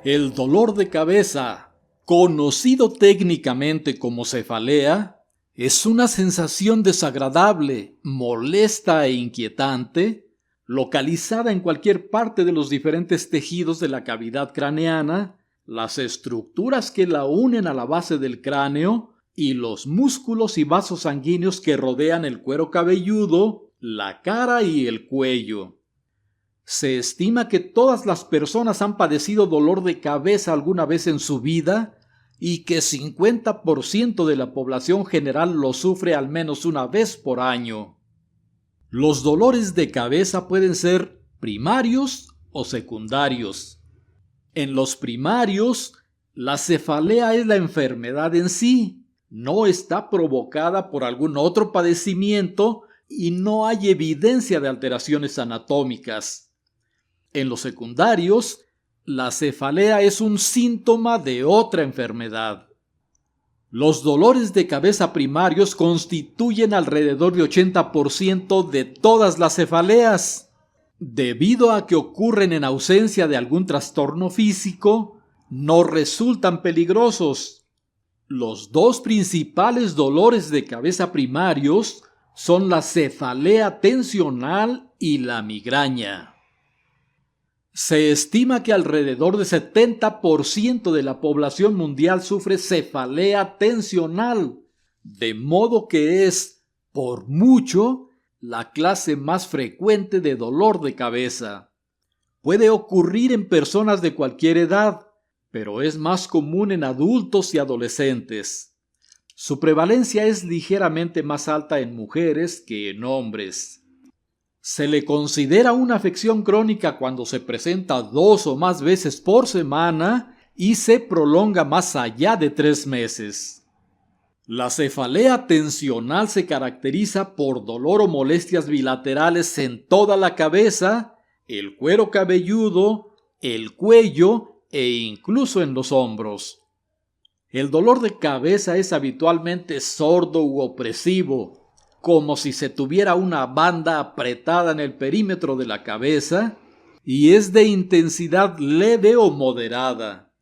El dolor de cabeza, conocido técnicamente como cefalea, es una sensación desagradable, molesta e inquietante, localizada en cualquier parte de los diferentes tejidos de la cavidad craneana, las estructuras que la unen a la base del cráneo y los músculos y vasos sanguíneos que rodean el cuero cabelludo, la cara y el cuello. Se estima que todas las personas han padecido dolor de cabeza alguna vez en su vida y que 50% de la población general lo sufre al menos una vez por año. Los dolores de cabeza pueden ser primarios o secundarios. En los primarios, la cefalea es la enfermedad en sí, no está provocada por algún otro padecimiento y no hay evidencia de alteraciones anatómicas. En los secundarios, la cefalea es un síntoma de otra enfermedad. Los dolores de cabeza primarios constituyen alrededor de 80% de todas las cefaleas. Debido a que ocurren en ausencia de algún trastorno físico, no resultan peligrosos. Los dos principales dolores de cabeza primarios son la cefalea tensional y la migraña. Se estima que alrededor del 70% de la población mundial sufre cefalea tensional, de modo que es, por mucho, la clase más frecuente de dolor de cabeza. Puede ocurrir en personas de cualquier edad, pero es más común en adultos y adolescentes. Su prevalencia es ligeramente más alta en mujeres que en hombres. Se le considera una afección crónica cuando se presenta 2 o más veces por semana y se prolonga más allá de 3 meses. La cefalea tensional se caracteriza por dolor o molestias bilaterales en toda la cabeza, el cuero cabelludo, el cuello e incluso en los hombros. El dolor de cabeza es habitualmente sordo u opresivo, como si se tuviera una banda apretada en el perímetro de la cabeza, y es de intensidad leve o moderada.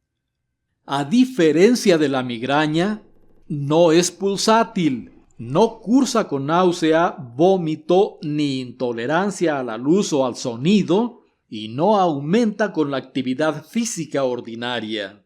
A diferencia de la migraña, no es pulsátil, no cursa con náusea, vómito ni intolerancia a la luz o al sonido, y no aumenta con la actividad física ordinaria.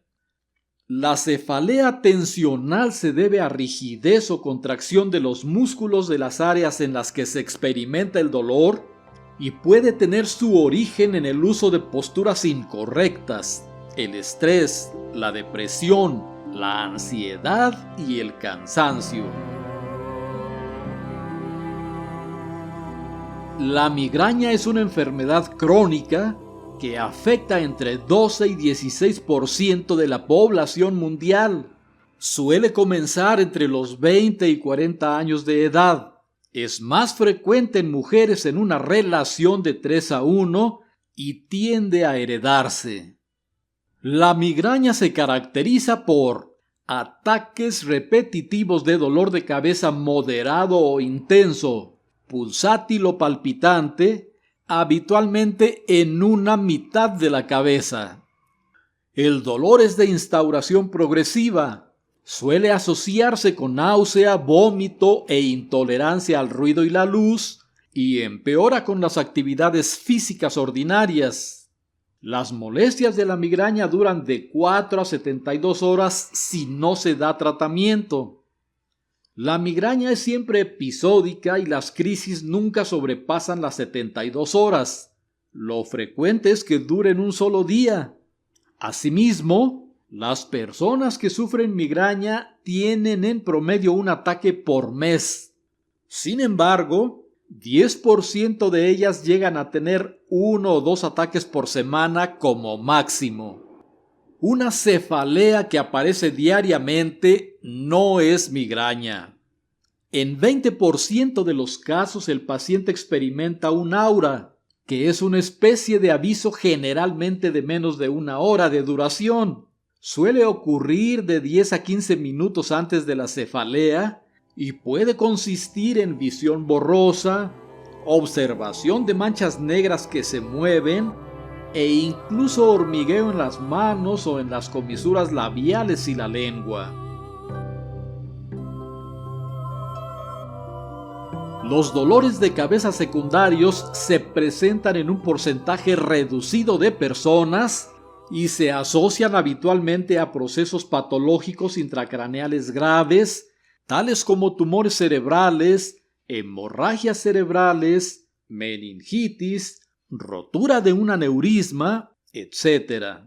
La cefalea tensional se debe a rigidez o contracción de los músculos de las áreas en las que se experimenta el dolor y puede tener su origen en el uso de posturas incorrectas, el estrés, la depresión, la ansiedad y el cansancio. La migraña es una enfermedad crónica que afecta entre 12 y 16% de la población mundial. Suele comenzar entre los 20 y 40 años de edad. Es más frecuente en mujeres en una relación de 3-1 y tiende a heredarse. La migraña se caracteriza por ataques repetitivos de dolor de cabeza moderado o intenso, pulsátil o palpitante, habitualmente en una mitad de la cabeza. El dolor es de instauración progresiva. Suele asociarse con náusea, vómito e intolerancia al ruido y la luz, y empeora con las actividades físicas ordinarias. Las molestias de la migraña duran de 4 a 72 horas si no se da tratamiento. La migraña es siempre episódica y las crisis nunca sobrepasan las 72 horas. Lo frecuente es que duren un solo día. Asimismo, las personas que sufren migraña tienen en promedio un ataque por mes. Sin embargo, 10% de ellas llegan a tener 1 o 2 ataques por semana como máximo. Una cefalea que aparece diariamente no es migraña. En 20% de los casos el paciente experimenta un aura, que es una especie de aviso generalmente de menos de 1 hora de duración. Suele ocurrir de 10 a 15 minutos antes de la cefalea y puede consistir en visión borrosa, observación de manchas negras que se mueven, e incluso hormigueo en las manos o en las comisuras labiales y la lengua. Los dolores de cabeza secundarios se presentan en un porcentaje reducido de personas y se asocian habitualmente a procesos patológicos intracraneales graves, tales como tumores cerebrales, hemorragias cerebrales, meningitis, rotura de un aneurisma, etc.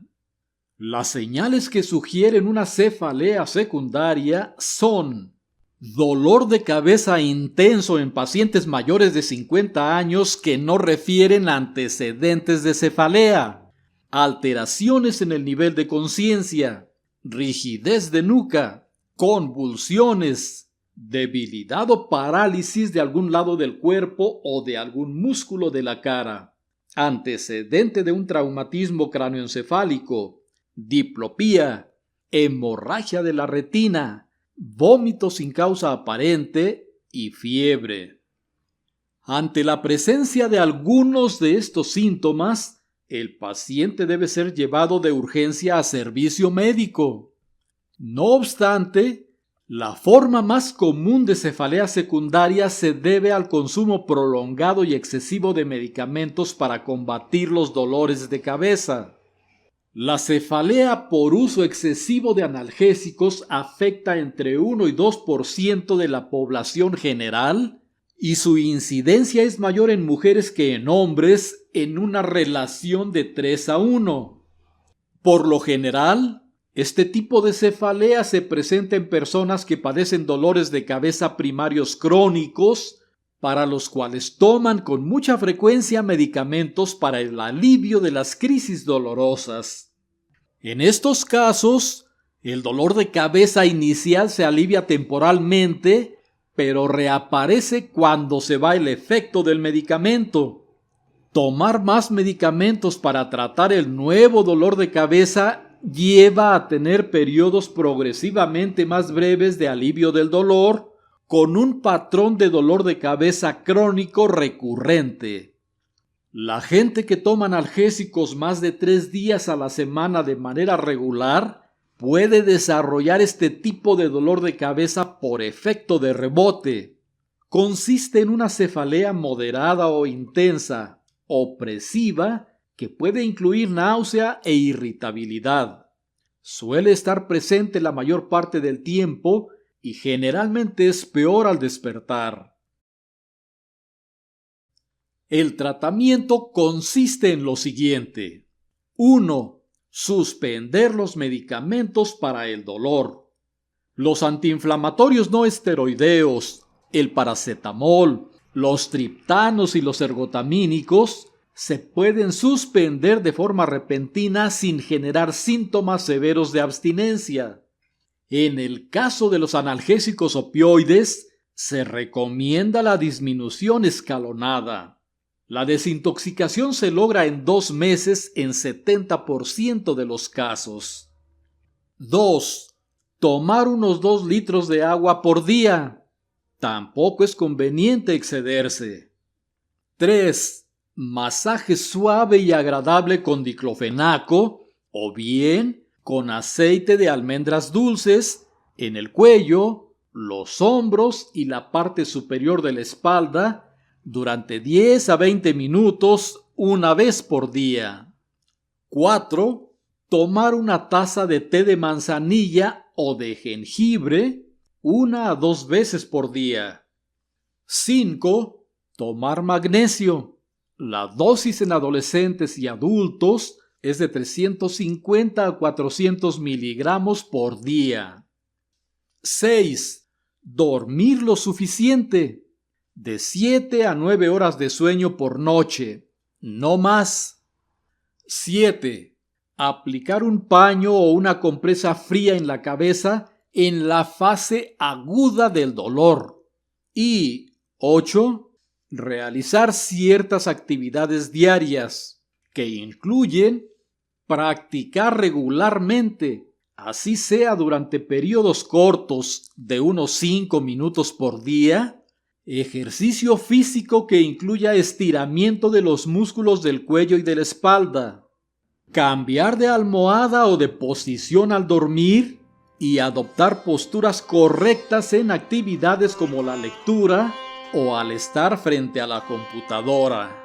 Las señales que sugieren una cefalea secundaria son dolor de cabeza intenso en pacientes mayores de 50 años que no refieren a antecedentes de cefalea, alteraciones en el nivel de conciencia, rigidez de nuca, convulsiones, debilidad o parálisis de algún lado del cuerpo o de algún músculo de la cara, antecedente de un traumatismo cráneoencefálico, diplopía, hemorragia de la retina, vómito sin causa aparente y fiebre. Ante la presencia de algunos de estos síntomas, el paciente debe ser llevado de urgencia a servicio médico. No obstante, la forma más común de cefalea secundaria se debe al consumo prolongado y excesivo de medicamentos para combatir los dolores de cabeza. La cefalea por uso excesivo de analgésicos afecta entre 1 y 2% de la población general y su incidencia es mayor en mujeres que en hombres en una relación de 3:1. Por lo general, este tipo de cefalea se presenta en personas que padecen dolores de cabeza primarios crónicos, para los cuales toman con mucha frecuencia medicamentos para el alivio de las crisis dolorosas. En estos casos, el dolor de cabeza inicial se alivia temporalmente, pero reaparece cuando se va el efecto del medicamento. Tomar más medicamentos para tratar el nuevo dolor de cabeza lleva a tener periodos progresivamente más breves de alivio del dolor, con un patrón de dolor de cabeza crónico recurrente. La gente que toma analgésicos más de 3 días a la semana de manera regular puede desarrollar este tipo de dolor de cabeza por efecto de rebote. Consiste en una cefalea moderada o intensa, opresiva, que puede incluir náusea e irritabilidad. Suele estar presente la mayor parte del tiempo y generalmente es peor al despertar. El tratamiento consiste en lo siguiente. 1. Suspender los medicamentos para el dolor. Los antiinflamatorios no esteroideos, el paracetamol, los triptanos y los ergotamínicos se pueden suspender de forma repentina sin generar síntomas severos de abstinencia. En el caso de los analgésicos opioides, se recomienda la disminución escalonada. La desintoxicación se logra en 2 meses en 70% de los casos. 2. Tomar unos 2 litros de agua por día. Tampoco es conveniente excederse. 3. Masaje suave y agradable con diclofenaco o bien con aceite de almendras dulces en el cuello, los hombros y la parte superior de la espalda durante 10 a 20 minutos una vez por día. 4. Tomar una taza de té de manzanilla o de jengibre 1 a 2 veces por día. 5. Tomar magnesio. La dosis en adolescentes y adultos es de 350 a 400 miligramos por día. 6. Dormir lo suficiente. De 7 a 9 horas de sueño por noche, no más. 7. Aplicar un paño o una compresa fría en la cabeza en la fase aguda del dolor. Y 8. Realizar ciertas actividades diarias que incluyen practicar regularmente, así sea durante periodos cortos de unos 5 minutos por día, ejercicio físico que incluya estiramiento de los músculos del cuello y de la espalda, cambiar de almohada o de posición al dormir y adoptar posturas correctas en actividades como la lectura o al estar frente a la computadora.